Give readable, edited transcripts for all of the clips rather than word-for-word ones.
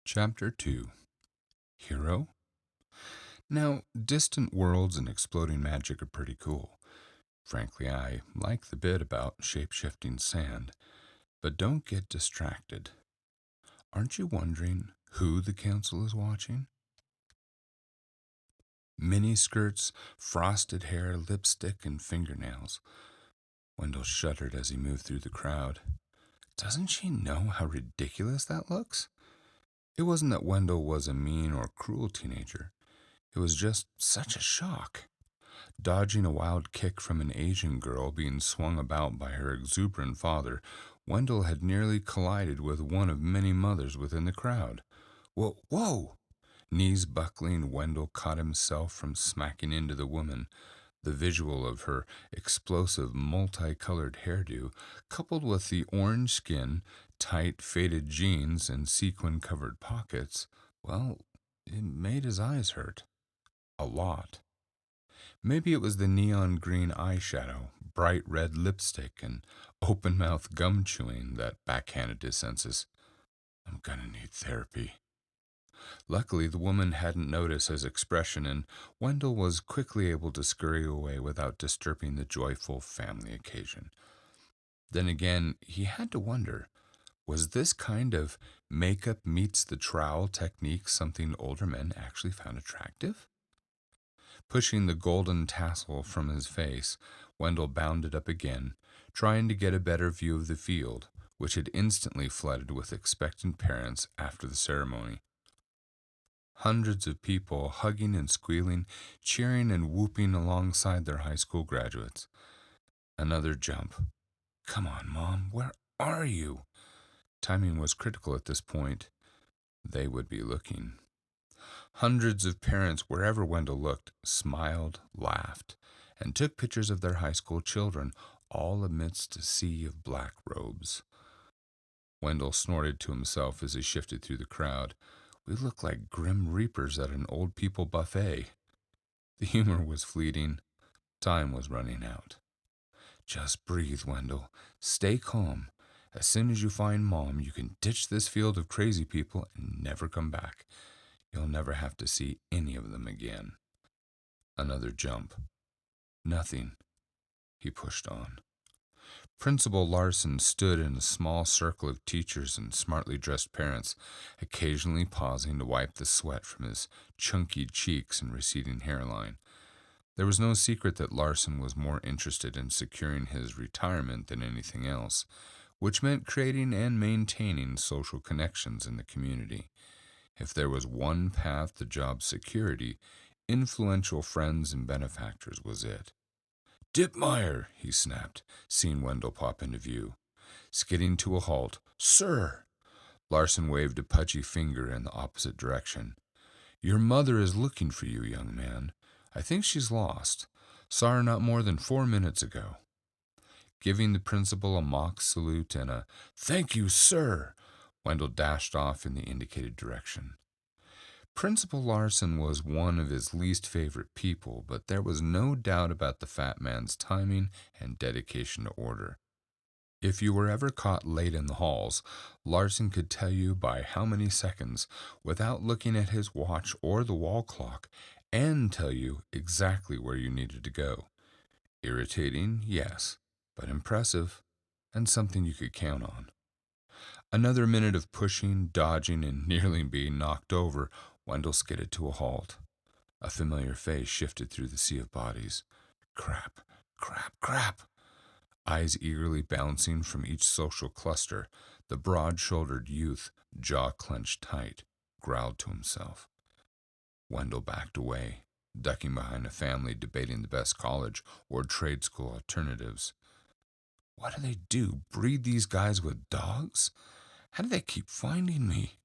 Chapter 2 Hero? Now, distant worlds and exploding magic are pretty cool. Frankly, I like the bit about shape-shifting sand, but don't get distracted. Aren't you wondering who the council is watching? Mini skirts, frosted hair, lipstick, and fingernails. Wendell shuddered as he moved through the crowd. Doesn't she know how ridiculous that looks? It wasn't that Wendell was a mean or cruel teenager. It was just such a shock. Dodging a wild kick from an Asian girl being swung about by her exuberant father, Wendell had nearly collided with one of many mothers within the crowd. Whoa! Whoa! Knees buckling, Wendell caught himself from smacking into the woman. The visual of her explosive, multicolored hairdo, coupled with the orange skin, tight, faded jeans, and sequin-covered pockets, well, it made his eyes hurt. A lot. Maybe it was the neon green eyeshadow, bright red lipstick, and open mouth gum chewing that backhanded his senses. I'm gonna need therapy. Luckily, the woman hadn't noticed his expression, and Wendell was quickly able to scurry away without disturbing the joyful family occasion. Then again, he had to wonder, was this kind of makeup meets the trowel technique something older men actually found attractive? Pushing the golden tassel from his face, Wendell bounded up again, trying to get a better view of the field, which had instantly flooded with expectant parents after the ceremony. Hundreds of people hugging and squealing, cheering and whooping alongside their high school graduates. Another jump. Come on, Mom, where are you? Timing was critical at this point. They would be looking. Hundreds of parents, wherever Wendell looked, smiled, laughed, and took pictures of their high school children, all amidst a sea of black robes. Wendell snorted to himself as he shifted through the crowd. We look like grim reapers at an old people buffet. The humor was fleeting. Time was running out. Just breathe, Wendell. Stay calm. As soon as you find Mom, you can ditch this field of crazy people and never come back. You'll never have to see any of them again. Another jump. Nothing. He pushed on. Principal Larson stood in a small circle of teachers and smartly dressed parents, occasionally pausing to wipe the sweat from his chunky cheeks and receding hairline. There was no secret that Larson was more interested in securing his retirement than anything else, which meant creating and maintaining social connections in the community. If there was one path to job security, influential friends and benefactors was it. Dipmier, he snapped, seeing Wendell pop into view. Skidding to a halt. Sir! Larson waved a pudgy finger in the opposite direction. Your mother is looking for you, young man. I think she's lost. Saw her not more than 4 minutes ago. Giving the principal a mock salute and a "Thank you, sir," Wendell dashed off in the indicated direction. Principal Larson was one of his least favorite people, but there was no doubt about the fat man's timing and dedication to order. If you were ever caught late in the halls, Larson could tell you by how many seconds, without looking at his watch or the wall clock, and tell you exactly where you needed to go. Irritating, yes, but impressive, and something you could count on. Another minute of pushing, dodging, and nearly being knocked over, Wendell skidded to a halt. A familiar face shifted through the sea of bodies. Crap, crap, crap. Eyes eagerly bouncing from each social cluster, the broad-shouldered youth, jaw clenched tight, growled to himself. Wendell backed away, ducking behind a family debating the best college or trade school alternatives. What do? Breed these guys with dogs? How do they keep finding me?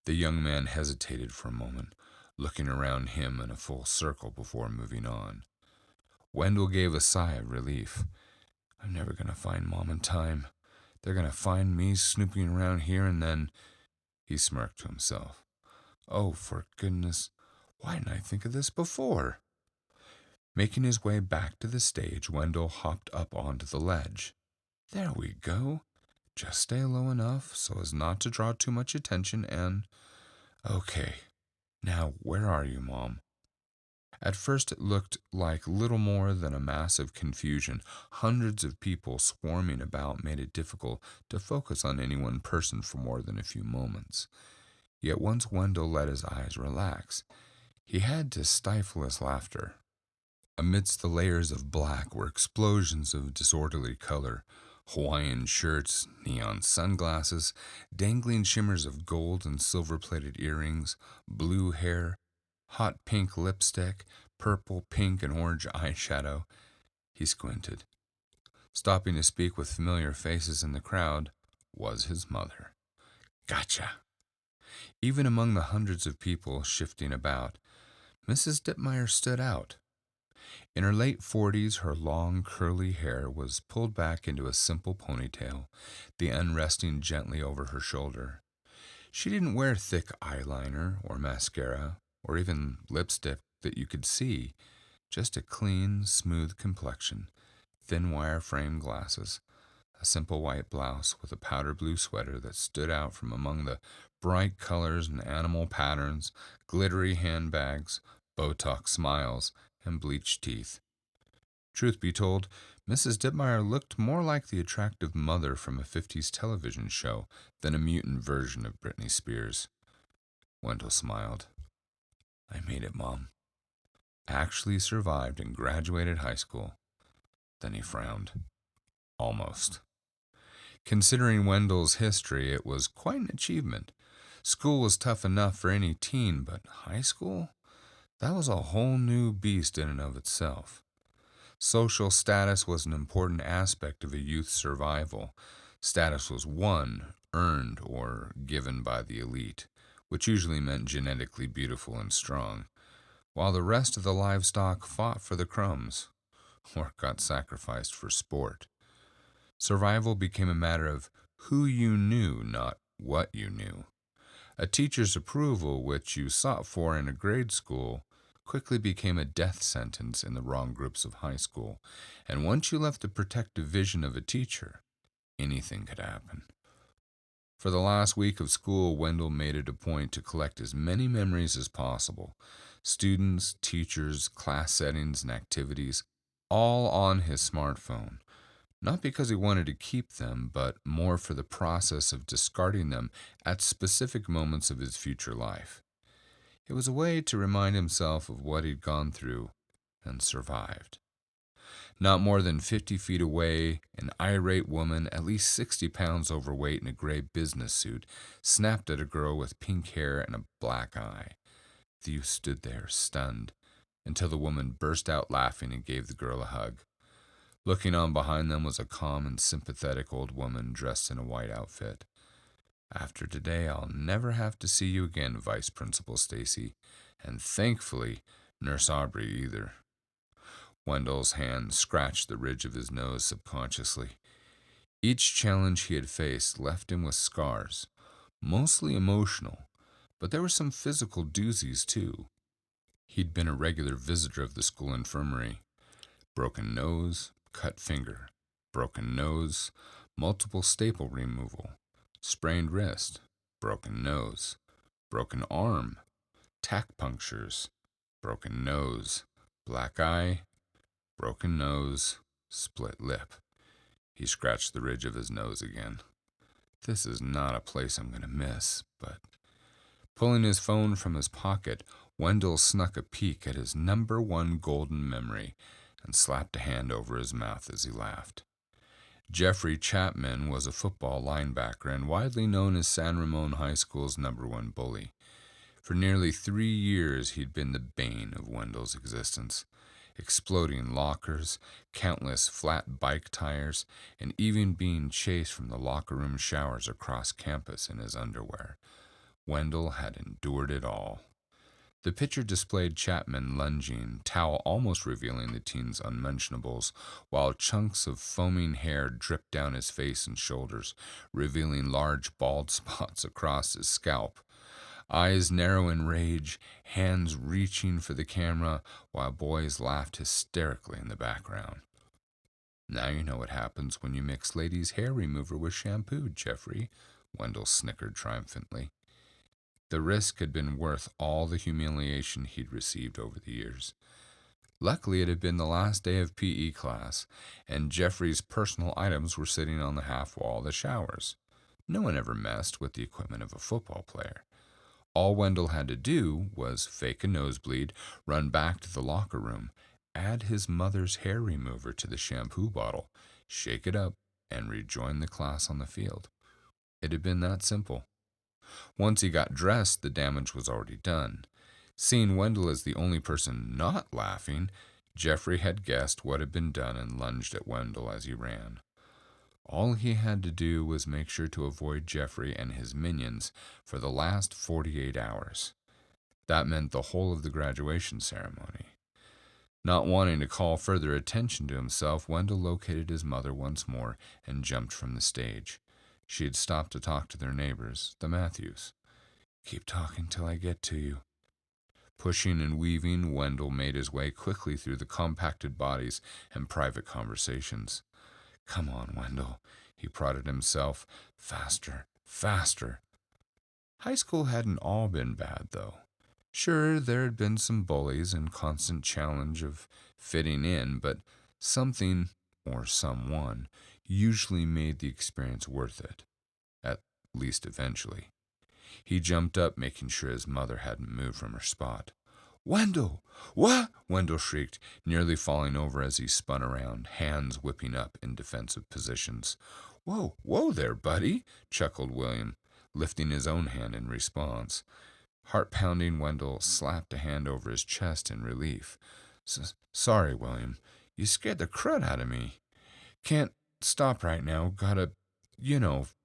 The young man hesitated for a moment, looking around him in a full circle before moving on. Wendell gave a sigh of relief. I'm never going to find Mom in time. They're going to find me snooping around here and then... He smirked to himself. Oh, for goodness, why didn't I think of this before? Making his way back to the stage, Wendell hopped up onto the ledge. There we go. Just stay low enough so as not to draw too much attention and... Okay, now where are you, Mom? At first, it looked like little more than a mass of confusion. Hundreds of people swarming about made it difficult to focus on any one person for more than a few moments. Yet once Wendell let his eyes relax, he had to stifle his laughter. Amidst the layers of black were explosions of disorderly color: Hawaiian shirts, neon sunglasses, dangling shimmers of gold and silver plated earrings, blue hair, hot pink lipstick, purple, pink, and orange eyeshadow. He squinted. Stopping to speak with familiar faces in the crowd was his mother. Gotcha! Even among the hundreds of people shifting about, Mrs. Dipmier stood out. In her late 40s, her long, curly hair was pulled back into a simple ponytail, the end resting gently over her shoulder. She didn't wear thick eyeliner or mascara or even lipstick that you could see, just a clean, smooth complexion, thin wire frame glasses, a simple white blouse with a powder blue sweater that stood out from among the bright colors and animal patterns, glittery handbags, Botox smiles, and bleached teeth. Truth be told, Mrs. Dipmeyer looked more like the attractive mother from a 50s television show than a mutant version of Britney Spears. Wendell smiled. I made it, Mom. Actually survived and graduated high school. Then he frowned. Almost. Considering Wendell's history, it was quite an achievement. School was tough enough for any teen, but high school? That was a whole new beast in and of itself. Social status was an important aspect of a youth's survival. Status was won, earned, or given by the elite, which usually meant genetically beautiful and strong, while the rest of the livestock fought for the crumbs, or got sacrificed for sport. Survival became a matter of who you knew, not what you knew. A teacher's approval, which you sought for in a grade school, quickly became a death sentence in the wrong groups of high school, and once you left the protective vision of a teacher, anything could happen. For the last week of school, Wendell made it a point to collect as many memories as possible: students, teachers, class settings, and activities, all on his smartphone. Not because he wanted to keep them, but more for the process of discarding them at specific moments of his future life. It was a way to remind himself of what he'd gone through and survived. Not more than 50 feet away, an irate woman, at least 60 pounds overweight in a gray business suit, snapped at a girl with pink hair and a black eye. The youth stood there, stunned, until the woman burst out laughing and gave the girl a hug. Looking on behind them was a calm and sympathetic old woman dressed in a white outfit. After today, I'll never have to see you again, Vice Principal Stacy, and thankfully, Nurse Aubrey either. Wendell's hand scratched the ridge of his nose subconsciously. Each challenge he had faced left him with scars, mostly emotional, but there were some physical doozies too. He'd been a regular visitor of the school infirmary. Broken nose, cut finger, broken nose, multiple staple removal, sprained wrist, broken nose, broken arm, tack punctures, broken nose, black eye, broken nose, split lip. He scratched the ridge of his nose again. This is not a place I'm going to miss, but... Pulling his phone from his pocket, Wendell snuck a peek at his #1 golden memory and slapped a hand over his mouth as he laughed. Jeffrey Chapman was a football linebacker and widely known as San Ramon High School's #1 bully. For nearly 3 years, he'd been the bane of Wendell's existence, exploding lockers, countless flat bike tires, and even being chased from the locker room showers across campus in his underwear. Wendell had endured it all. The picture displayed Chapman lunging, towel almost revealing the teen's unmentionables, while chunks of foaming hair dripped down his face and shoulders, revealing large bald spots across his scalp. Eyes narrow in rage, hands reaching for the camera, while boys laughed hysterically in the background. Now you know what happens when you mix ladies' hair remover with shampoo, Jeffrey, Wendell snickered triumphantly. The risk had been worth all the humiliation he'd received over the years. Luckily, it had been the last day of PE class, and Jeffrey's personal items were sitting on the half wall of the showers. No one ever messed with the equipment of a football player. All Wendell had to do was fake a nosebleed, run back to the locker room, add his mother's hair remover to the shampoo bottle, shake it up, and rejoin the class on the field. It had been that simple. Once he got dressed, the damage was already done. Seeing Wendell as the only person not laughing, Jeffrey had guessed what had been done and lunged at Wendell as he ran. All he had to do was make sure to avoid Jeffrey and his minions for the last 48 hours. That meant the whole of the graduation ceremony. Not wanting to call further attention to himself, Wendell located his mother once more and jumped from the stage. She had stopped to talk to their neighbors, the Matthews. "Keep talking till I get to you." Pushing and weaving, Wendell made his way quickly through the compacted bodies and private conversations. "Come on, Wendell," he prodded himself. "Faster, faster." High school hadn't all been bad, though. Sure, there had been some bullies and constant challenge of fitting in, but something, or someone, usually made the experience worth it, at least eventually. He jumped up, making sure his mother hadn't moved from her spot. "Wendell! What?" Wendell shrieked, nearly falling over as he spun around, hands whipping up in defensive positions. Whoa there, buddy," chuckled William, lifting his own hand in response. Heart-pounding, Wendell slapped a hand over his chest in relief. "Sorry, William. You scared the crud out of me. Can't stop right now. Gotta,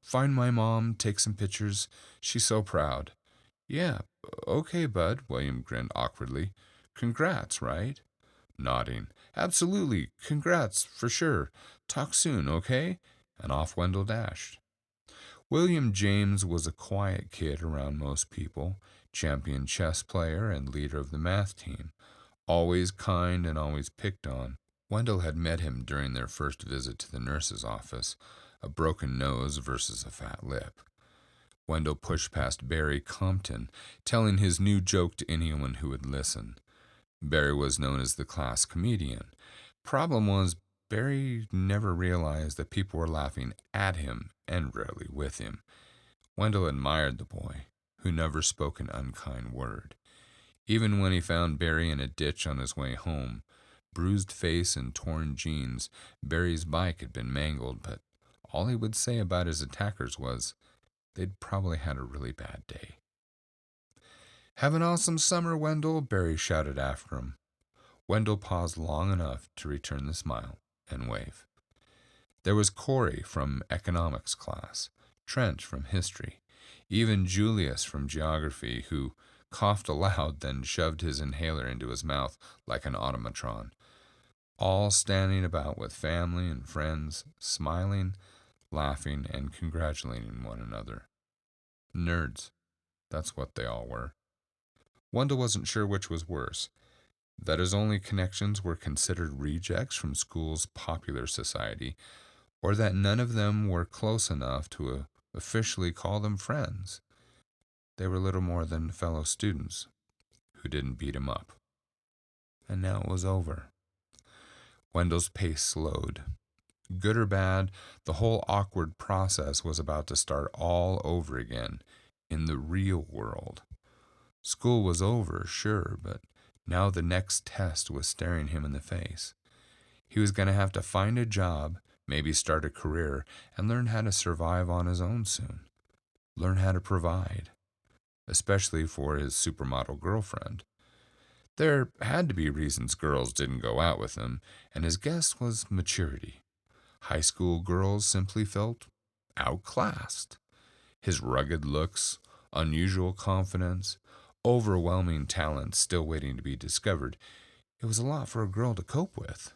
find my mom, take some pictures. She's so proud." "Yeah, okay, bud," William grinned awkwardly. "Congrats, right?" Nodding. "Absolutely. Congrats, for sure. Talk soon, okay?" And off Wendell dashed. William James was a quiet kid around most people, champion chess player and leader of the math team. Always kind and always picked on. Wendell had met him during their first visit to the nurse's office, a broken nose versus a fat lip. Wendell pushed past Barry Compton, telling his new joke to anyone who would listen. Barry was known as the class comedian. Problem was, Barry never realized that people were laughing at him and rarely with him. Wendell admired the boy, who never spoke an unkind word. Even when he found Barry in a ditch on his way home, bruised face and torn jeans, Barry's bike had been mangled, but all he would say about his attackers was, they'd probably had a really bad day. "Have an awesome summer, Wendell," Barry shouted after him. Wendell paused long enough to return the smile and wave. There was Corey from economics class, Trent from history, even Julius from geography, who coughed aloud, then shoved his inhaler into his mouth like an automatron. All standing about with family and friends, smiling, laughing, and congratulating one another. Nerds. That's what they all were. Wendell wasn't sure which was worse, that his only connections were considered rejects from school's popular society, or that none of them were close enough to officially call them friends. They were little more than fellow students who didn't beat him up. And now it was over. Wendell's pace slowed. Good or bad, the whole awkward process was about to start all over again, in the real world. School was over, sure, but now the next test was staring him in the face. He was going to have to find a job, maybe start a career, and learn how to survive on his own soon. Learn how to provide, especially for his supermodel girlfriend. There had to be reasons girls didn't go out with him, and his guess was maturity. High school girls simply felt outclassed. His rugged looks, unusual confidence, overwhelming talent still waiting to be discovered. It was a lot for a girl to cope with.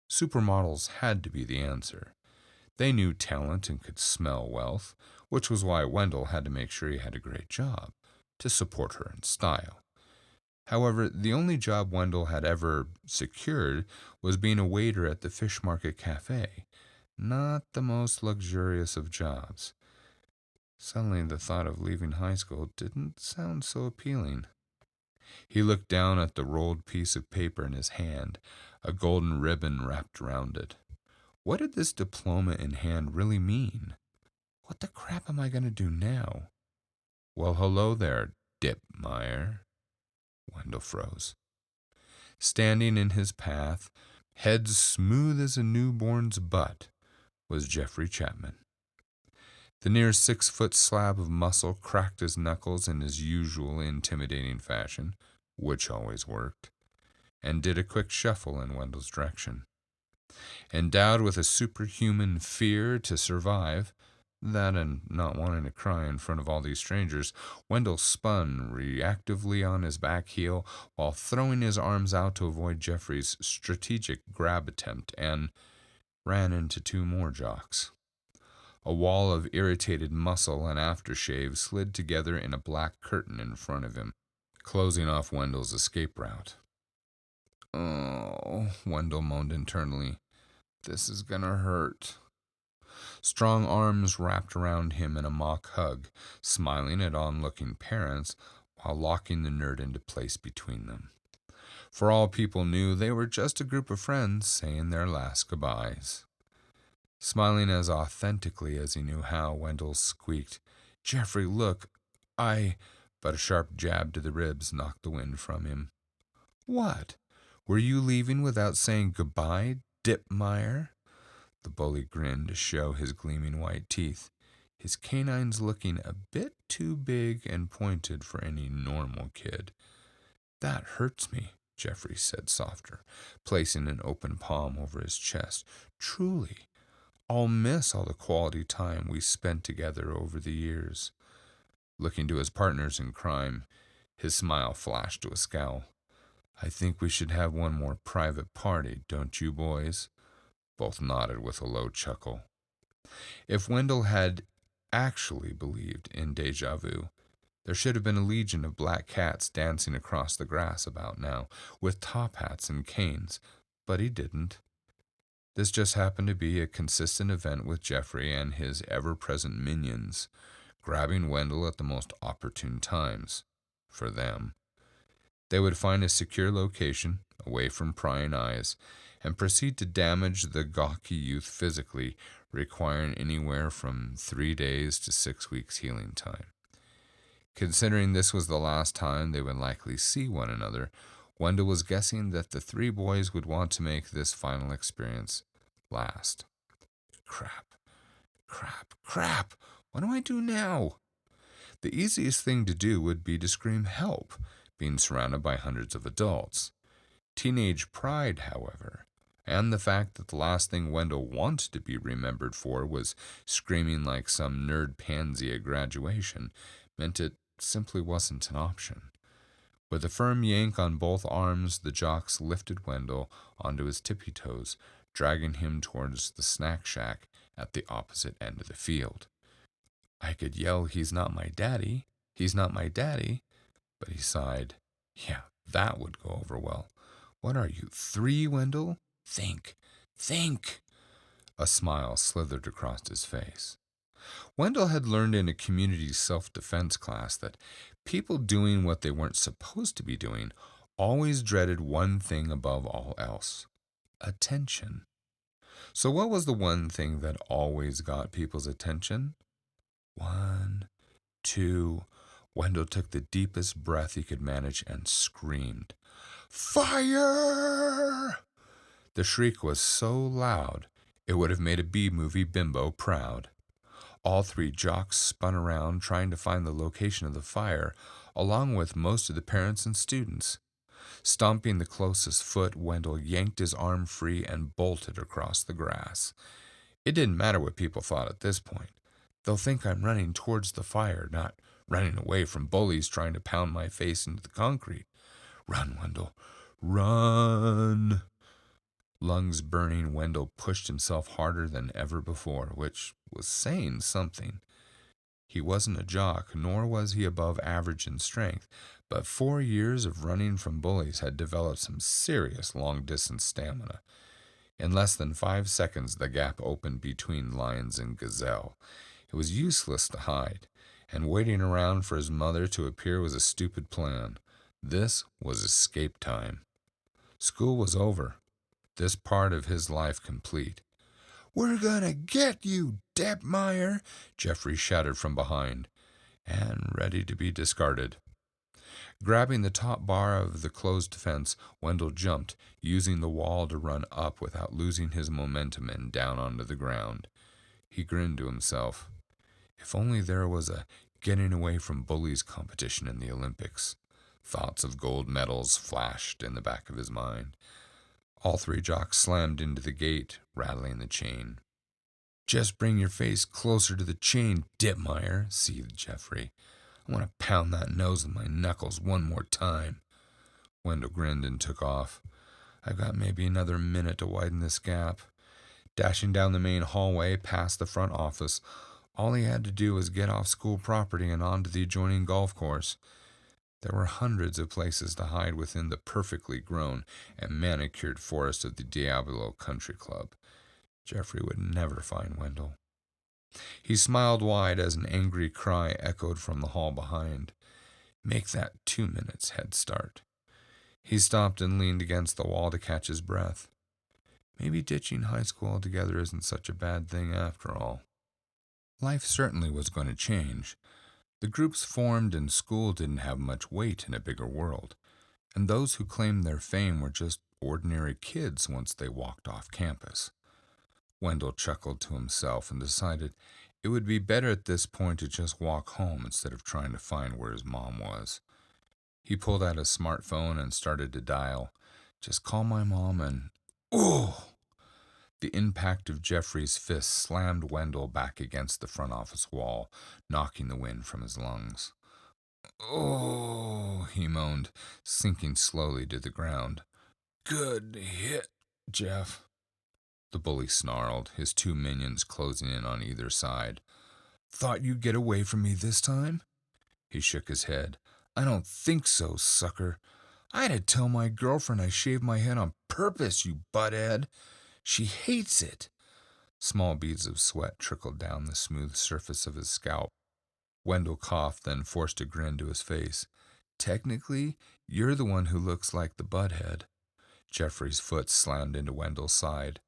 Supermodels had to be the answer. They knew talent and could smell wealth, which was why Wendell had to make sure he had a great job to support her in style. However, the only job Wendell had ever secured was being a waiter at the Fish Market Cafe. Not the most luxurious of jobs. Suddenly, the thought of leaving high school didn't sound so appealing. He looked down at the rolled piece of paper in his hand, a golden ribbon wrapped around it. What did this diploma in hand really mean? What the crap am I going to do now? Well, hello there, Dipmier. Wendell froze. Standing in his path, head smooth as a newborn's butt, was Jeffrey Chapman. The near 6-foot slab of muscle cracked his knuckles in his usual intimidating fashion, which always worked, and did a quick shuffle in Wendell's direction. Endowed with a superhuman fear to survive, that and not wanting to cry in front of all these strangers, Wendell spun reactively on his back heel while throwing his arms out to avoid Jeffrey's strategic grab attempt and ran into 2 more jocks. A wall of irritated muscle and aftershave slid together in a black curtain in front of him, closing off Wendell's escape route. Oh, Wendell moaned internally. This is gonna hurt. Strong arms wrapped around him in a mock hug, smiling at on-looking parents while locking the nerd into place between them. For all people knew, they were just a group of friends saying their last goodbyes. Smiling as authentically as he knew how, Wendell squeaked, "Jeffrey, look, But a sharp jab to the ribs knocked the wind from him. "What? Were you leaving without saying goodbye, Dipmier?" The bully grinned to show his gleaming white teeth, his canines looking a bit too big and pointed for any normal kid. "That hurts me," Jeffrey said softer, placing an open palm over his chest. "Truly, I'll miss all the quality time we spent together over the years." Looking to his partners in crime, his smile flashed to a scowl. "I think we should have one more private party, don't you, boys?" Both nodded with a low chuckle. If Wendell had actually believed in déjà vu, there should have been a legion of black cats dancing across the grass about now, with top hats and canes, but he didn't. This just happened to be a consistent event with Jeffrey and his ever-present minions, grabbing Wendell at the most opportune times. For them. They would find a secure location, away from prying eyes, and proceed to damage the gawky youth physically, requiring anywhere from 3 days to 6 weeks healing time. Considering this was the last time they would likely see one another, Wendell was guessing that the 3 boys would want to make this final experience last. Crap. What do I do now? The easiest thing to do would be to scream help, being surrounded by hundreds of adults. Teenage pride, however, and the fact that the last thing Wendell wanted to be remembered for was screaming like some nerd pansy at graduation, meant it simply wasn't an option. With a firm yank on both arms, the jocks lifted Wendell onto his tippy toes, dragging him towards the snack shack at the opposite end of the field. I could yell, "He's not my daddy, but he sighed. "Yeah, that would go over well. What are you, 3, Wendell? Think. A smile slithered across his face. Wendell had learned in a community self-defense class that people doing what they weren't supposed to be doing always dreaded one thing above all else: attention. So what was the one thing that always got people's attention? 1, 2. Wendell took the deepest breath he could manage and screamed, "Fire!" The shriek was so loud, it would have made a B-movie bimbo proud. All 3 jocks spun around trying to find the location of the fire, along with most of the parents and students. Stomping the closest foot, Wendell yanked his arm free and bolted across the grass. It didn't matter what people thought at this point. They'll think I'm running towards the fire, not running away from bullies trying to pound my face into the concrete. Run, Wendell. Run! Lungs burning, Wendell pushed himself harder than ever before, which was saying something. He wasn't a jock, nor was he above average in strength, but 4 years of running from bullies had developed some serious long-distance stamina. In less than 5 seconds, the gap opened between lions and gazelle. It was useless to hide. and waiting around for his mother to appear was a stupid plan. This was escape time. School was over, this part of his life complete. "We're gonna get you, Dipmier!" Jeffrey shouted from behind, and ready to be discarded. Grabbing the top bar of the closed fence, Wendell jumped, using the wall to run up without losing his momentum and down onto the ground. He grinned to himself. If only there was a getting away from bullies competition in the Olympics. Thoughts of gold medals flashed in the back of his mind. All three jocks slammed into the gate, rattling the chain. "Just bring your face closer to the chain, Dipmier," seethed Jeffrey. "I want to pound that nose with my knuckles one more time." Wendell grinned and took off. "I've got maybe another minute to widen this gap." Dashing down the main hallway past the front office, all he had to do was get off school property and onto the adjoining golf course. There were hundreds of places to hide within the perfectly grown and manicured forest of the Diablo Country Club. Jeffrey would never find Wendell. He smiled wide as an angry cry echoed from the hall behind. Make that 2 minutes head start. He stopped and leaned against the wall to catch his breath. Maybe ditching high school altogether isn't such a bad thing after all. Life certainly was going to change. The groups formed and school didn't have much weight in a bigger world, and those who claimed their fame were just ordinary kids once they walked off campus. Wendell chuckled to himself and decided it would be better at this point to just walk home instead of trying to find where his mom was. He pulled out his smartphone and started to dial. "Just call my mom and—" "Oh!" The impact of Jeffrey's fist slammed Wendell back against the front office wall, knocking the wind from his lungs. "Oh," he moaned, sinking slowly to the ground. "Good hit, Jeff." The bully snarled, his two minions closing in on either side. "Thought you'd get away from me this time?" He shook his head. "I don't think so, sucker. I had to tell my girlfriend I shaved my head on purpose, you butthead. She hates it." Small beads of sweat trickled down the smooth surface of his scalp. Wendell coughed, then forced a grin to his face. "Technically, you're the one who looks like the butthead." Jeffrey's foot slammed into Wendell's side.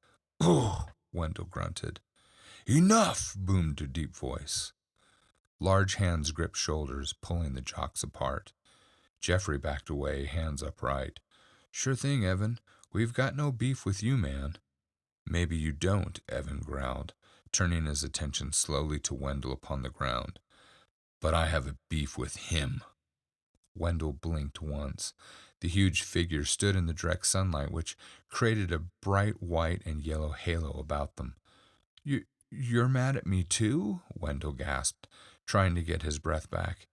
"Ooh!" Wendell grunted. "Enough!" boomed a deep voice. Large hands gripped shoulders, pulling the jocks apart. Jeffrey backed away, hands upright. "Sure thing, Evan. We've got no beef with you, man." "Maybe you don't," Evan growled, turning his attention slowly to Wendell upon the ground. "But I have a beef with him." Wendell blinked once. The huge figure stood in the direct sunlight, which created a bright white and yellow halo about them. You're mad at me too?" Wendell gasped, trying to get his breath back.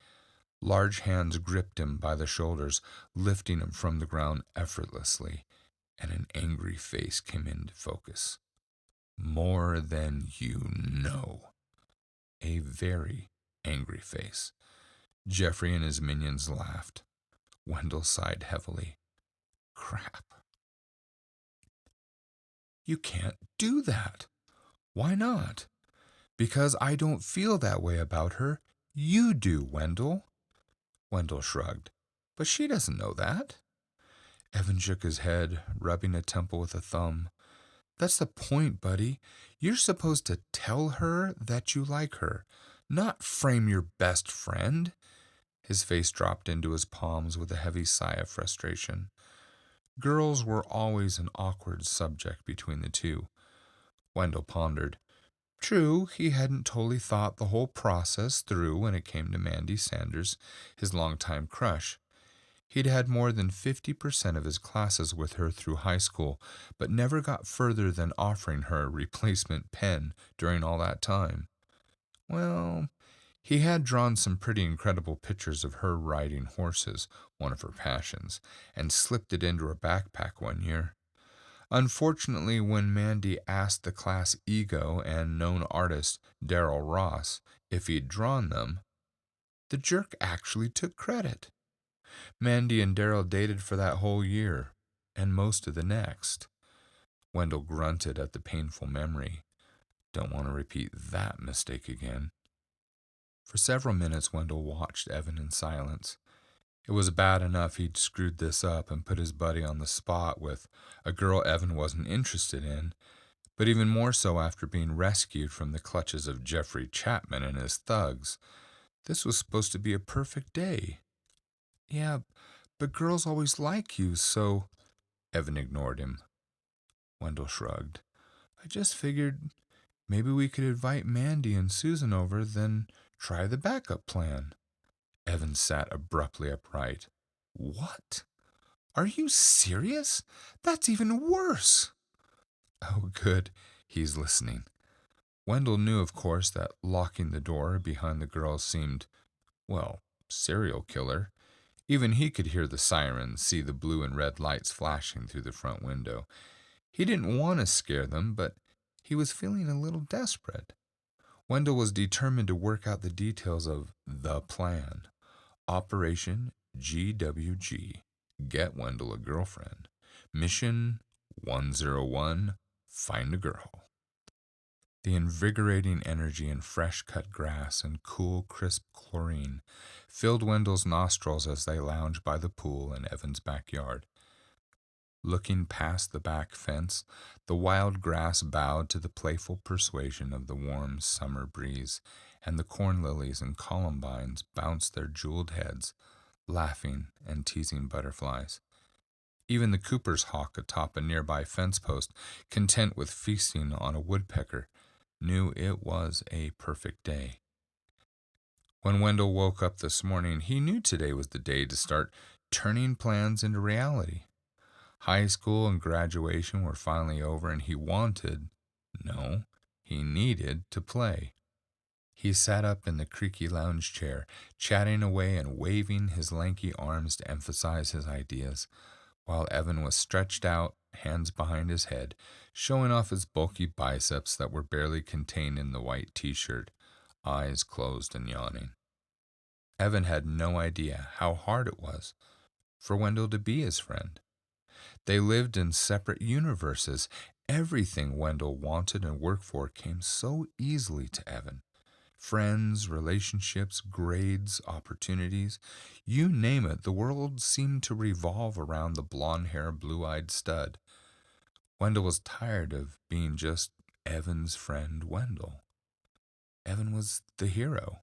Large hands gripped him by the shoulders, lifting him from the ground effortlessly, and an angry face came into focus. "More than you know." A very angry face. Jeffrey and his minions laughed. Wendell sighed heavily. "Crap." "You can't do that." "Why not?" "Because I don't feel that way about her. You do, Wendell." Wendell shrugged. "But she doesn't know that." Evan shook his head, rubbing a temple with a thumb. "That's the point, buddy. You're supposed to tell her that you like her, not frame your best friend." His face dropped into his palms with a heavy sigh of frustration. Girls were always an awkward subject between the two. Wendell pondered. True, he hadn't totally thought the whole process through when it came to Mandy Sanders, his longtime crush. He'd had more than 50% of his classes with her through high school, but never got further than offering her a replacement pen during all that time. Well, he had drawn some pretty incredible pictures of her riding horses, one of her passions, and slipped it into her backpack one year. Unfortunately, when Mandy asked the class ego and known artist Darryl Ross if he'd drawn them, the jerk actually took credit. Mandy and Darryl dated for that whole year, and most of the next. Wendell grunted at the painful memory. Don't want to repeat that mistake again. For several minutes, Wendell watched Evan in silence. It was bad enough he'd screwed this up and put his buddy on the spot with a girl Evan wasn't interested in, but even more so after being rescued from the clutches of Jeffrey Chapman and his thugs. This was supposed to be a perfect day. Yeah, but girls always like you, so... Evan ignored him. Wendell shrugged. I just figured maybe we could invite Mandy and Susan over, then try the backup plan. Evan sat abruptly upright. What? Are you serious? That's even worse. Oh, good. He's listening. Wendell knew, of course, that locking the door behind the girls seemed, well, serial killer. Even he could hear the sirens, see the blue and red lights flashing through the front window. He didn't want to scare them, but he was feeling a little desperate. Wendell was determined to work out the details of the plan. Operation GWG, Get Wendell a Girlfriend. Mission 101, Find a Girl. The invigorating energy in fresh-cut grass and cool, crisp chlorine filled Wendell's nostrils as they lounged by the pool in Evan's backyard. Looking past the back fence, the wild grass bowed to the playful persuasion of the warm summer breeze, and the corn lilies and columbines bounced their jeweled heads, laughing and teasing butterflies. Even the Cooper's hawk atop a nearby fence post, content with feasting on a woodpecker, knew it was a perfect day. When Wendell woke up this morning, he knew today was the day to start turning plans into reality. High school and graduation were finally over, and he needed to play. He sat up in the creaky lounge chair, chatting away and waving his lanky arms to emphasize his ideas, while Evan was stretched out, hands behind his head, showing off his bulky biceps that were barely contained in the white t-shirt, eyes closed and yawning. Evan had no idea how hard it was for Wendell to be his friend. They lived in separate universes. Everything Wendell wanted and worked for came so easily to Evan. Friends, relationships, grades, opportunities, you name it, the world seemed to revolve around the blonde-haired, blue-eyed stud. Wendell was tired of being just Evan's friend Wendell. Evan was the hero,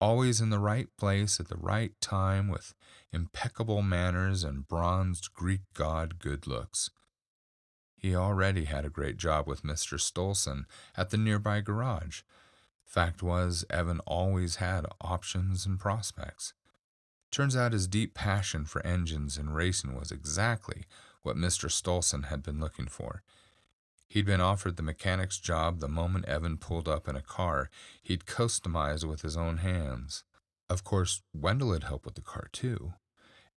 always in the right place at the right time with impeccable manners and bronzed Greek god good looks. He already had a great job with Mr. Stolson at the nearby garage. Fact was, Evan always had options and prospects. Turns out his deep passion for engines and racing was exactly what Mr. Stolson had been looking for. He'd been offered the mechanic's job the moment Evan pulled up in a car he'd customized with his own hands. Of course, Wendell had helped with the car too.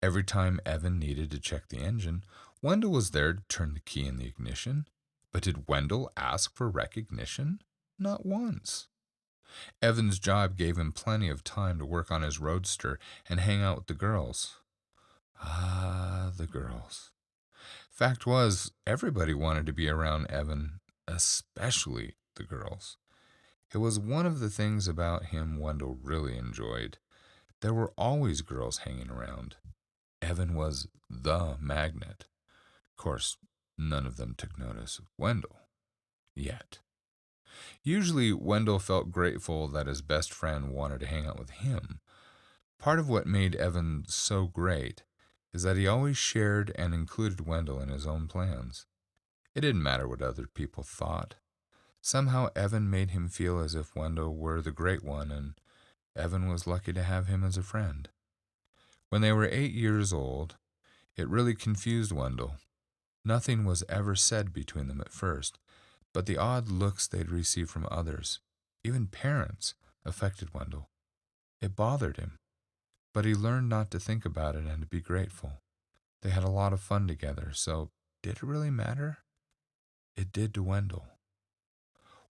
Every time Evan needed to check the engine, Wendell was there to turn the key in the ignition. But did Wendell ask for recognition? Not once. Evan's job gave him plenty of time to work on his roadster and hang out with the girls. Ah, the girls. Fact was, everybody wanted to be around Evan, especially the girls. It was one of the things about him Wendell really enjoyed. There were always girls hanging around. Evan was the magnet. Of course, none of them took notice of Wendell. Yet. Usually, Wendell felt grateful that his best friend wanted to hang out with him. Part of what made Evan so great is that he always shared and included Wendell in his own plans. It didn't matter what other people thought. Somehow, Evan made him feel as if Wendell were the great one, and Evan was lucky to have him as a friend. When they were 8 years old, it really confused Wendell. Nothing was ever said between them at first, but the odd looks they'd receive from others, even parents, affected Wendell. It bothered him, but he learned not to think about it and to be grateful. They had a lot of fun together, so did it really matter? It did to Wendell.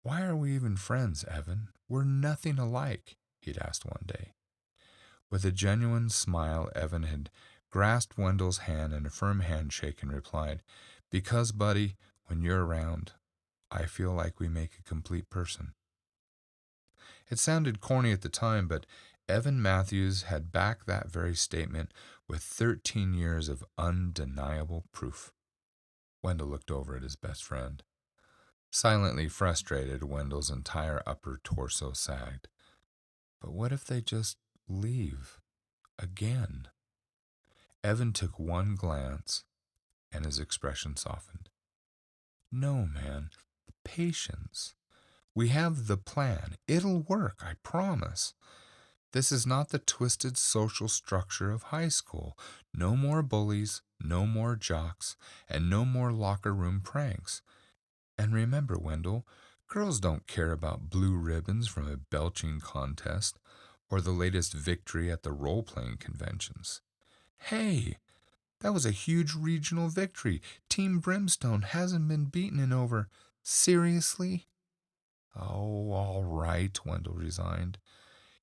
Why are we even friends, Evan? We're nothing alike, he'd asked one day. With a genuine smile, Evan had grasped Wendell's hand in a firm handshake and replied, Because, buddy, when you're around, I feel like we make a complete person. It sounded corny at the time, but Evan Matthews had backed that very statement with 13 years of undeniable proof. Wendell looked over at his best friend. Silently frustrated, Wendell's entire upper torso sagged. But what if they just leave? Again? Evan took one glance, and his expression softened. No, man. Patience. We have the plan. It'll work, I promise. This is not the twisted social structure of high school. No more bullies, no more jocks, and no more locker room pranks. And remember, Wendell, girls don't care about blue ribbons from a belching contest or the latest victory at the role-playing conventions. Hey, that was a huge regional victory. Team Brimstone hasn't been beaten in over. Seriously? Oh, all right, Wendell resigned.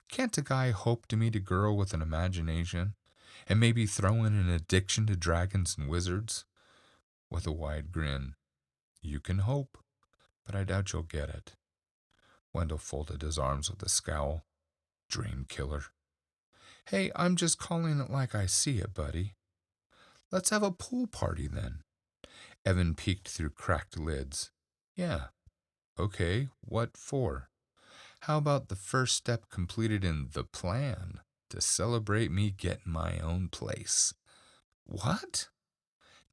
Can't a guy hope to meet a girl with an imagination and maybe throw in an addiction to dragons and wizards? With a wide grin. You can hope, but I doubt you'll get it. Wendell folded his arms with a scowl. Dream killer. Hey, I'm just calling it like I see it, buddy. Let's have a pool party then. Evan peeked through cracked lids. Yeah. Okay, what for? How about the first step completed in the plan to celebrate me getting my own place? What?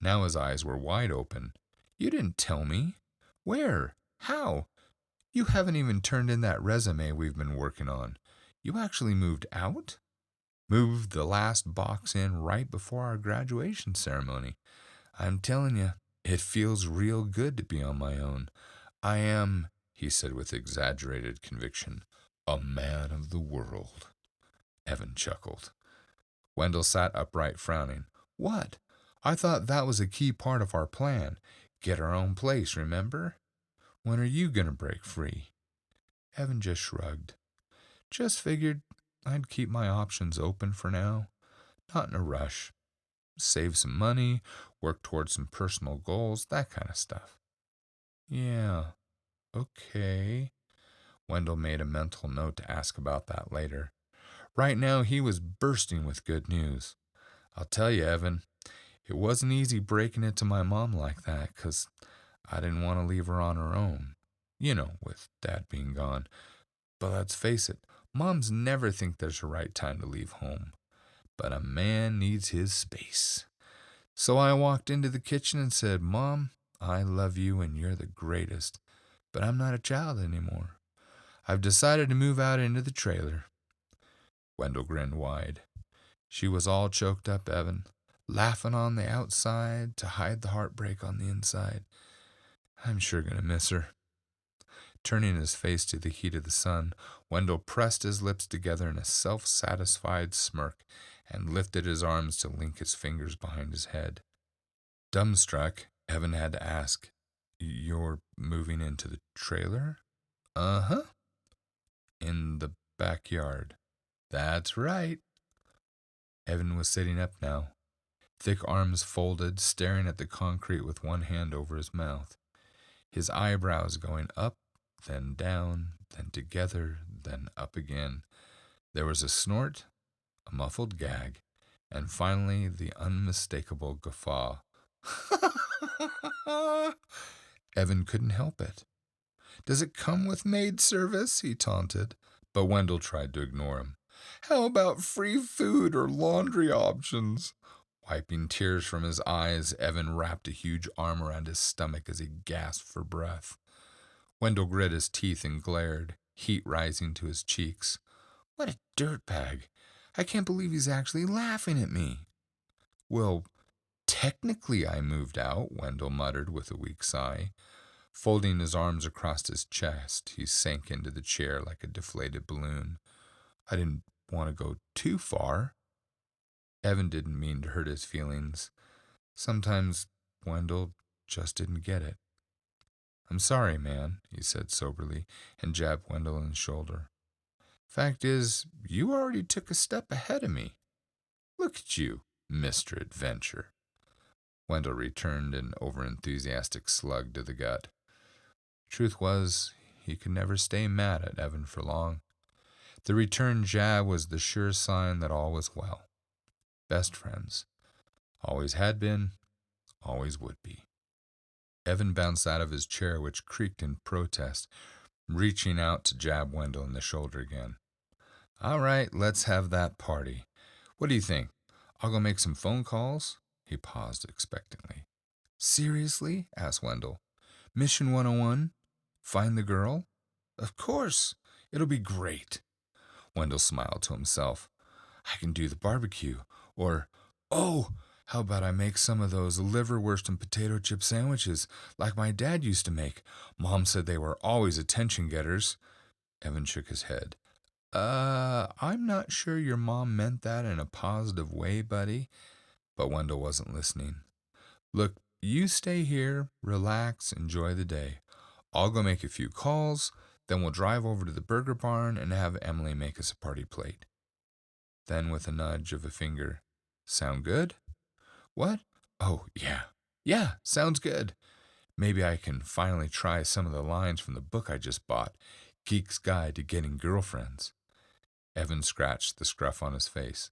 Now his eyes were wide open. You didn't tell me. Where? How? You haven't even turned in that resume we've been working on. You actually moved out? Moved the last box in right before our graduation ceremony. I'm telling you, it feels real good to be on my own. I am, he said with exaggerated conviction, a man of the world. Evan chuckled. Wendell sat upright, frowning. What? I thought that was a key part of our plan. Get our own place, remember? When are you going to break free? Evan just shrugged. Just figured I'd keep my options open for now. Not in a rush. Save some money, work towards some personal goals, that kind of stuff. Yeah, okay. Wendell made a mental note to ask about that later. Right now, he was bursting with good news. I'll tell you, Evan, it wasn't easy breaking it to my mom like that, 'cause I didn't want to leave her on her own. You know, with Dad being gone. But let's face it, moms never think there's a right time to leave home. But a man needs his space. So I walked into the kitchen and said, Mom, I love you and you're the greatest, but I'm not a child anymore. I've decided to move out into the trailer. Wendell grinned wide. She was all choked up, Evan, laughing on the outside to hide the heartbreak on the inside. I'm sure going to miss her. Turning his face to the heat of the sun, Wendell pressed his lips together in a self-satisfied smirk and lifted his arms to link his fingers behind his head. Dumbstruck, Evan had to ask, You're moving into the trailer? Uh-huh. In the backyard. That's right. Evan was sitting up now, thick arms folded, staring at the concrete with one hand over his mouth. His eyebrows going up, then down, then together, then up again. There was a snort, a muffled gag, and finally the unmistakable guffaw. Evan couldn't help it. Does it come with maid service? He taunted, but Wendell tried to ignore him. How about free food or laundry options? Wiping tears from his eyes, Evan wrapped a huge arm around his stomach as he gasped for breath. Wendell grit his teeth and glared, heat rising to his cheeks. What a dirtbag. I can't believe he's actually laughing at me. Well, technically I moved out, Wendell muttered with a weak sigh. Folding his arms across his chest, he sank into the chair like a deflated balloon. I didn't want to go too far. Evan didn't mean to hurt his feelings. Sometimes Wendell just didn't get it. I'm sorry, man, he said soberly, and jabbed Wendell in the shoulder. Fact is, you already took a step ahead of me. Look at you, Mr. Adventure. Wendell returned an overenthusiastic slug to the gut. Truth was, he could never stay mad at Evan for long. The return jab was the sure sign that all was well. Best friends. Always had been, always would be. Evan bounced out of his chair, which creaked in protest, reaching out to jab Wendell in the shoulder again. All right, let's have that party. What do you think? I'll go make some phone calls? He paused expectantly. Seriously? Asked Wendell. Mission 101? Find the girl? Of course. It'll be great. Wendell smiled to himself. I can do the barbecue. Or, oh, how about I make some of those liverwurst and potato chip sandwiches like my dad used to make? Mom said they were always attention getters. Evan shook his head. I'm not sure your mom meant that in a positive way, buddy. But Wendell wasn't listening. Look, you stay here, relax, enjoy the day. I'll go make a few calls, then we'll drive over to the burger barn and have Emily make us a party plate. Then, with a nudge of a finger, sound good? What? Oh, yeah. Yeah, sounds good. Maybe I can finally try some of the lines from the book I just bought, Geek's Guide to Getting Girlfriends. Evan scratched the scruff on his face.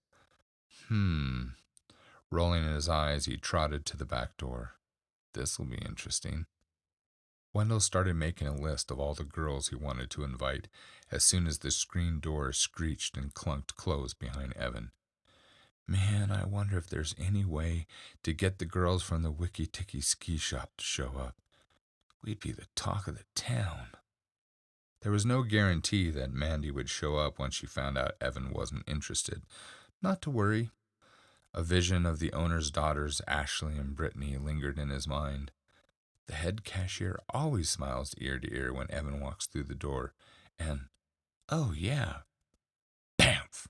Rolling in his eyes, he trotted to the back door. This'll be interesting. Wendell started making a list of all the girls he wanted to invite as soon as the screen door screeched and clunked closed behind Evan. Man, I wonder if there's any way to get the girls from the Wiki Tiki ski shop to show up. We'd be the talk of the town. There was no guarantee that Mandy would show up once she found out Evan wasn't interested. Not to worry. A vision of the owner's daughters, Ashley and Brittany, lingered in his mind. The head cashier always smiles ear to ear when Evan walks through the door. And, oh yeah, BAMF!